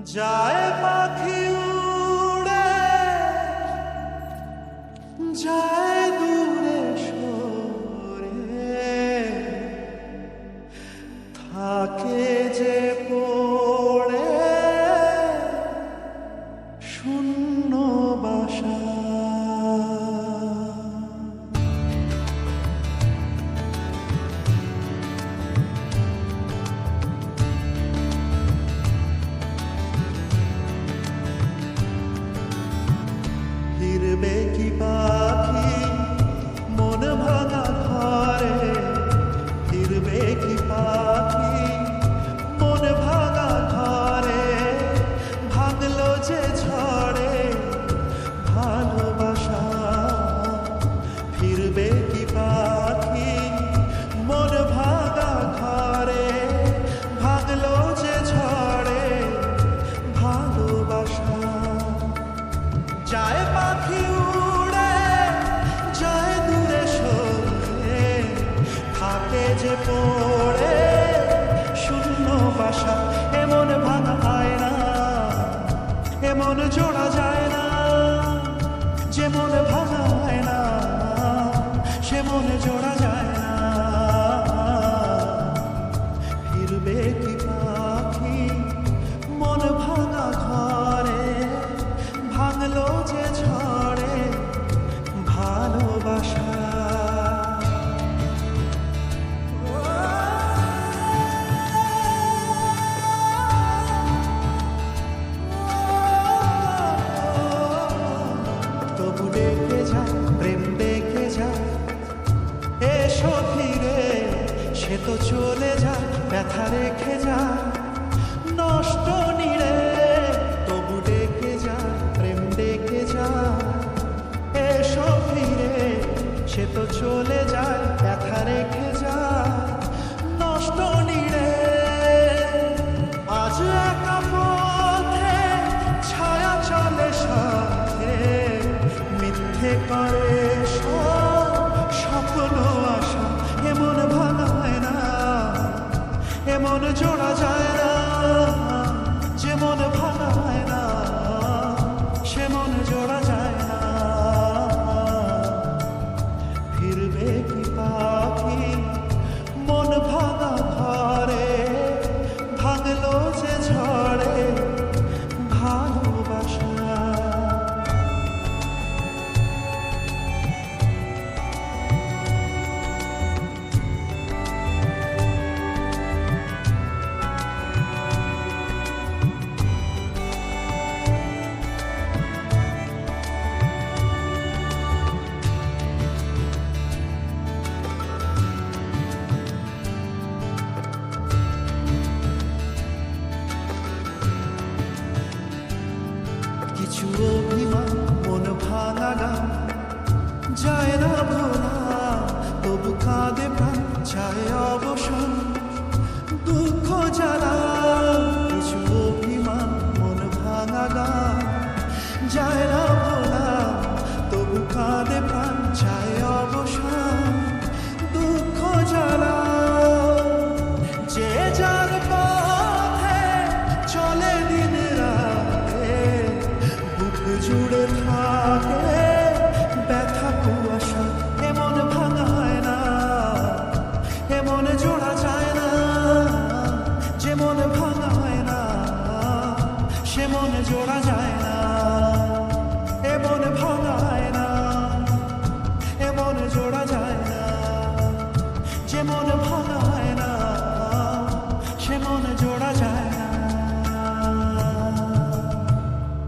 যায় পাখি উড়ে যায় দূরে সরে, থাকে যে পড়ে শূন্য বাসা। ফিরবে কি পাখি মন ভাঙা ঘরে, ফিরবে কি পাখি মন ভাঙা ঘরে, ভাঙলো যে ঝড়ে ভালোবাসা। ফিরবে কি পাখি মন ভাঙা ঘরে, ভাঙলো যে ঝড়ে ভালোবাসা। যায় পাখি উড়ে যায় দূরে সরে, থাকে যে পড়ে শূন্য বাসা। এমন ভাঙা হয় না, এমন জোড়া যায় না, যেমন ভাঙা হয় না সে মনে জোড়া যায় না। ফিরবে কি পাখি মন ভাঙা ঘরে, ভাঙলো যে ঝড়ে ভালোবাসা। তবু ডেকে যায় প্রেম ডেকে যায়, এসো ফিরে সে তো চলে যায় ব্যথা রেখে যায় নষ্ট নিড়ে। তবু ডেকে যায় প্রেম ডেকে যায়, এসো ফিরে সে তো চলে যায় ব্যথা রেখে যায় নষ্ট নিড়ে। আজ একা পথে ছায়া চলে সাথে, মিথ্যে করে সব স্বপ্ন আশা। এমন ভাঙা হয় না, এমন জোড়া যায় না, যেমন ভাঙা হয় না সে মন জোড়া যায় না। ফিরবে কি পাখি মন ভাঙা ঘরে, ভাঙলো যে ঝড়ে ভালোবাসা। কিছু অভিমান মন ভাঙা গান যায় না ভোলা, তবু কাঁদে প্রাণ চায় অবসান দুঃখ জ্বালা। কিছু অভিমান মন ভাঙা গান যায় না ভোলা, তবু কাঁদে প্রাণ চায় অবসান দুঃখ জ্বালা। যে যার পথে চলে দিন রাতে, বুক জুড়ে থাকে ব্যথা কুয়াশা। এমন ভাঙা হয় না, এমন জোড়া যায় না, যেমন ভাঙা হয় না সে মন জোড়া যায়